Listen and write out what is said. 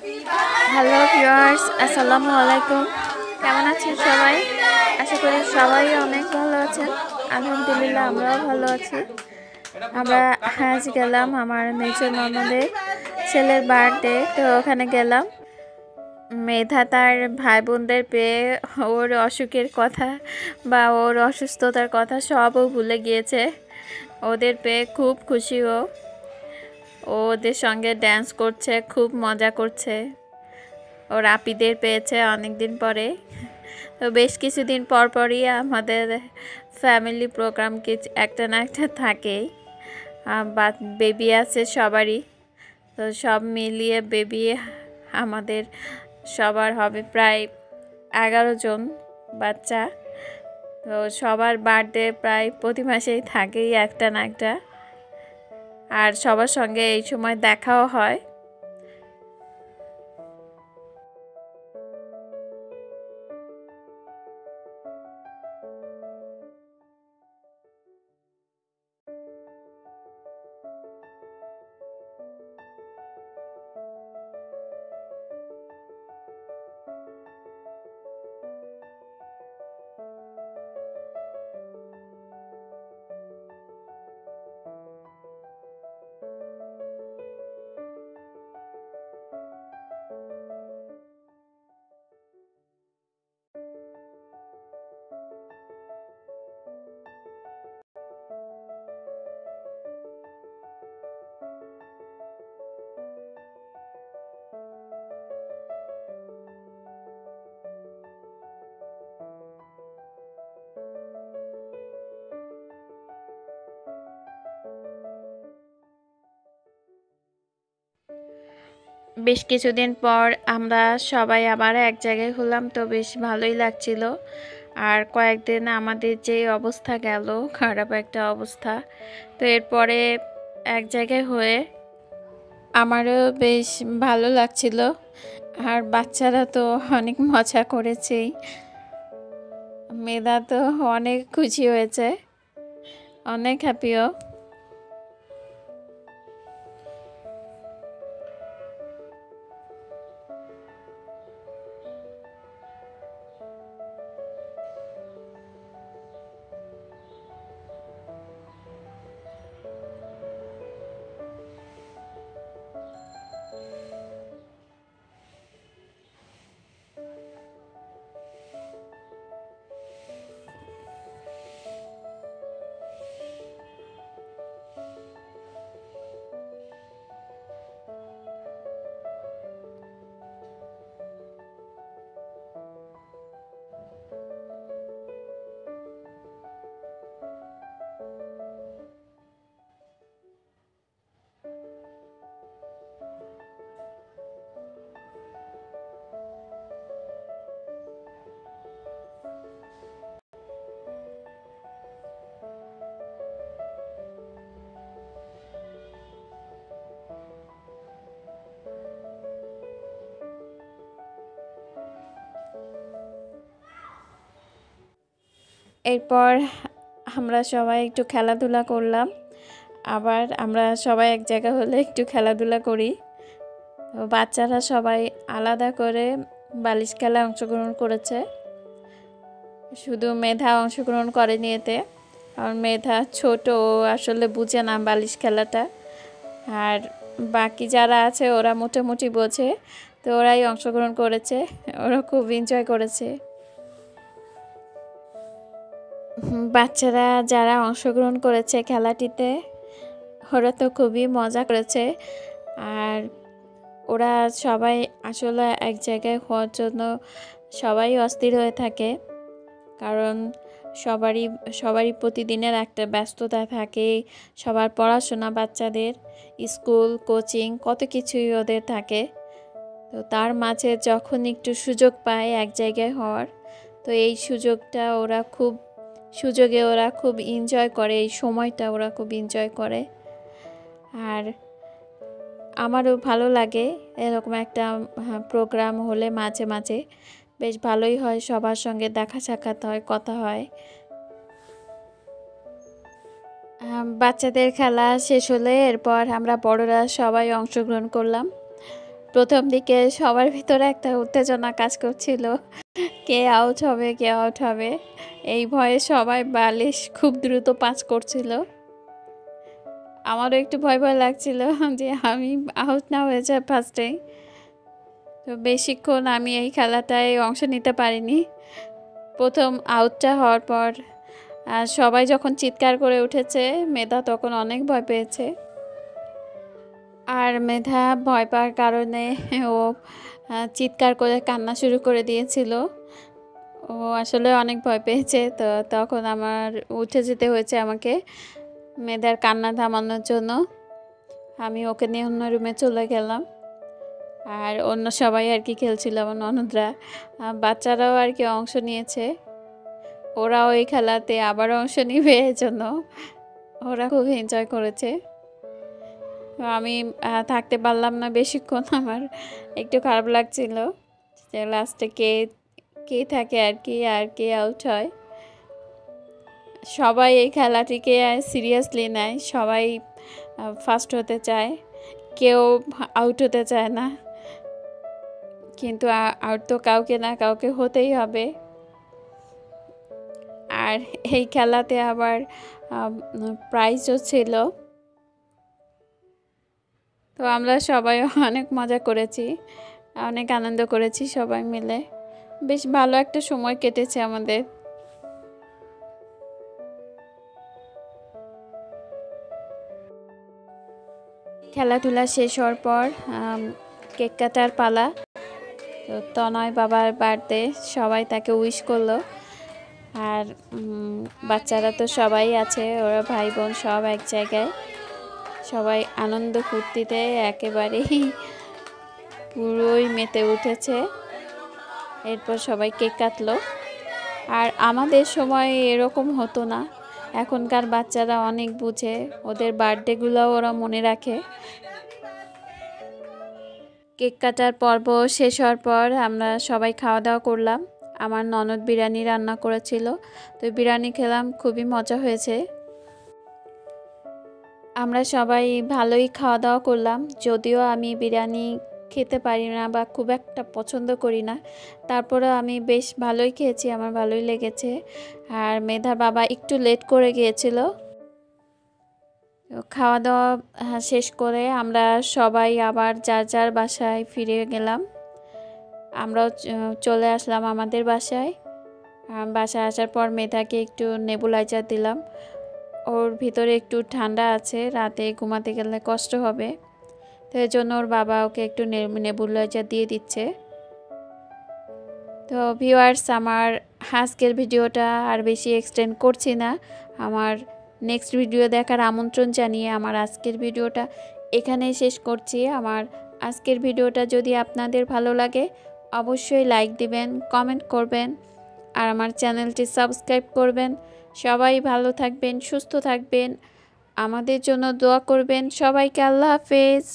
Hello viewers, আসসালামু আলাইকুম। কেমন আছেন সবাই? আশা করি সবাই অনেক ভালো আছেন। আলহামদুলিল্লাহ আমরাও ভালো আছি। আমরা আজ গেলাম আমার মেজো ননদের ছেলের বার্থডে, তো ওখানে গেলাম। মেধা তার ভাই বোনদের পেয়ে ওর অসুখের কথা বা ওর অসুস্থতার কথা সবও ভুলে গিয়েছে। ওদের পেয়ে খুব খুশি ও ওদের সঙ্গে ড্যান্স করছে, খুব মজা করছে। ওর আপিদের পেয়েছে অনেক দিন পরে। তো বেশ কিছুদিন পর পরই আমাদের ফ্যামিলি প্রোগ্রাম একটা না একটা থাকেই। বা বেবি আছে সবারই, তো সব মিলিয়ে বেবি আমাদের সবার হবে প্রায় 11 জন বাচ্চা। তো সবার বার্থডে প্রায় প্রতি মাসেই থাকেই একটা না একটা, আর সবার সঙ্গে এই সময় দেখাও হয়। বেশ কিছুদিন পর আমরা সবাই আবার এক জায়গায় হলাম, তো বেশ ভালোই লাগছিল। আর কয়েকদিন আমাদের যে অবস্থা গেল, খারাপ একটা অবস্থা, তো এরপরে এক জায়গায় হয়ে আমারও বেশ ভালো লাগছিল। আর বাচ্চারা তো অনেক মজা করেছেই। মেধা তো অনেক খুশি হয়েছে, অনেক হ্যাপিও। এরপর আমরা সবাই একটু খেলাধুলা করলাম। আবার আমরা সবাই এক জায়গা হলে একটু খেলাধুলা করি। তো বাচ্চারা সবাই আলাদা করে বালিশ খেলায় অংশগ্রহণ করেছে, শুধু মেধা অংশগ্রহণ করেনি এতে। কারণ মেধা ছোট, আসলে বুঝে না বালিশ খেলাটা। আর বাকি যারা আছে ওরা মোটামুটি বোঝে, তো ওরাই অংশগ্রহণ করেছে, ওরা খুব এনজয় করেছে। বাচ্চারা যারা অংশগ্রহণ করেছে খেলাটিতে, ওরা তো খুবই মজা করেছে। আর ওরা সবাই আসলে এক জায়গায় হওয়ার জন্য সবাই অস্থির হয়ে থাকে, কারণ সবারই প্রতিদিনের একটা ব্যস্ততা থাকে। সবার পড়াশোনা, বাচ্চাদের স্কুল, কোচিং, কত কিছুই ওদের থাকে। তো তার মাঝে যখন একটু সুযোগ পায় এক জায়গায় হওয়ার, তো এই সুযোগে ওরা খুব এনজয় করে, এই সময়টা ওরা খুব এনজয় করে। আর আমারও ভালো লাগে এরকম একটা প্রোগ্রাম হলে মাঝে মাঝে বেশ ভালোই হয়, সবার সঙ্গে দেখা সাক্ষাৎ হয়, কথা হয়। বাচ্চাদের খেলা শেষ হলে এরপর আমরা বড়রা সবাই অংশগ্রহণ করলাম। প্রথম দিকে সবার ভিতরে একটা উত্তেজনা কাজ করছিল, কে আউট হবে কে আউট হবে, এই ভয়ে সবাই বালিশ খুব দ্রুত পাস করছিল। আমারও একটু ভয় ভয় লাগছিল যে আমি আউট না হয়ে যায় ফার্স্টেই। তো বেশিক্ষণ আমি এই খেলাটায় অংশ নিতে পারিনি। প্রথম আউটটা হওয়ার পর সবাই যখন চিৎকার করে উঠেছে, মেধা তখন অনেক ভয় পেয়েছে। আর মেধা ভয় পাওয়ার কারণে ও চিৎকার করে কান্না শুরু করে দিয়েছিল। ও আসলে অনেক ভয় পেয়েছে, তো তখন আমার উঠে যেতে হয়েছে আমাকে মেধার কান্না থামানোর জন্য। আমি ওকে নিয়ে অন্য রুমে চলে গেলাম। আর অন্য সবাই আর কি খেলছিল, আমার ননদরা, বাচ্চারাও আর কি অংশ নিয়েছে। ওরাও এই খেলাতে আবার অংশ নিবে, এই জন্য ওরা খুব এনজয় করেছে। আমি থাকতে পারলাম না বেশিক্ষণ, আমার একটু খারাপ লাগছিল যে লাস্টে কে থাকে আর কে আউট হয়। সবাই এই খেলাটিকে সিরিয়াসলি নেয়, সবাই ফার্স্ট হতে চায়, কেউ আউট হতে চায় না, কিন্তু আউট তো কাউকে না কাউকে হতেই হবে। আর এই খেলাতে আবার প্রাইজও ছিল। তো আমরা সবাই অনেক মজা করেছি, অনেক আনন্দ করেছি সবাই মিলে, বেশ ভালো একটা সময় কেটেছে আমাদের। খেলাধুলা শেষ হওয়ার পর কেক কাটার পালা। তো তনয় বাবার বার্থডে, সবাই তাকে উইশ করলো। আর বাচ্চারা তো সবাই আছে, ওরা ভাই বোন সব এক জায়গায়, সবাই আনন্দ ফুর্তিতে একেবারেই পুরোই মেতে উঠেছে। এরপর সবাই কেক কাটলো। আর আমাদের সময় এরকম হতো না, এখনকার বাচ্চারা অনেক বুঝে, ওদের বার্থডেগুলোও ওরা মনে রাখে। কেক কাটার পর্ব শেষ হওয়ার পর আমরা সবাই খাওয়া দাওয়া করলাম। আমার ননদ বিরিয়ানি রান্না করেছিল, তো বিরিয়ানি খেলাম, খুবই মজা হয়েছে। আমরা সবাই ভালোই খাওয়া দাওয়া করলাম, যদিও আমি বিরিয়ানি খেতে পারি না বা খুব একটা পছন্দ করি না, তারপরে আমি বেশ ভালোই খেয়েছি, আমার ভালোই লেগেছে। আর মেধার বাবা একটু লেট করে গিয়েছিল। খাওয়া দাওয়া শেষ করে আমরা সবাই আবার যার যার বাসায় ফিরে গেলাম। আমরাও চলে আসলাম আমাদের বাসায়। বাসায় আসার পর মেধাকে একটু নেবুলাইজার দিলাম, ওর ভিতরে একটু ঠান্ডা আছে, রাতে ঘুমাতে গেলে কষ্ট হবে, তো এই জন্য ওর বাবা ওকে একটু নেবুলাইজার দিয়ে দিচ্ছে। তো ভিউয়ার্স, আমার আজকের ভিডিওটা আর বেশি এক্সটেন্ড করছি না, আমার নেক্সট ভিডিও দেখার আমন্ত্রণ জানিয়ে আমার আজকের ভিডিওটা এখানেই শেষ করছি। আমার আজকের ভিডিওটা যদি আপনাদের ভালো লাগে অবশ্যই লাইক দিবেন, কমেন্ট করবেন, আর আমার চ্যানেলটি সাবস্ক্রাইব করবেন। সবাই ভালো থাকবেন, সুস্থ থাকবেন, আমাদের জন্য দোয়া করবেন। সবাইকে আল্লাহ হাফেজ।